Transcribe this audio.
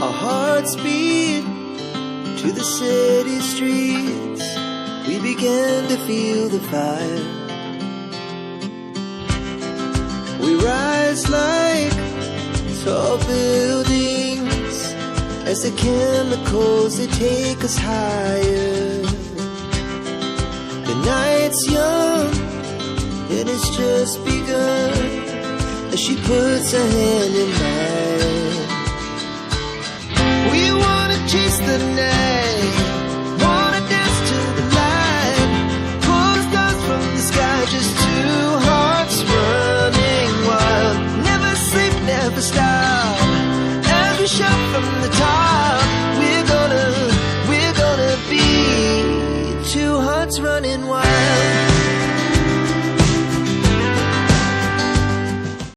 Our hearts beat to the city streets. We began to feel the fire. We rise like tall buildings as the chemicals, they take us higher. The night's young and it's just begun as she puts her hand in mine. We wanna chase the night, wanna dance to the light, pull the stars from the sky, just two hearts running wild. Never sleep, never stop, as we shout from the top.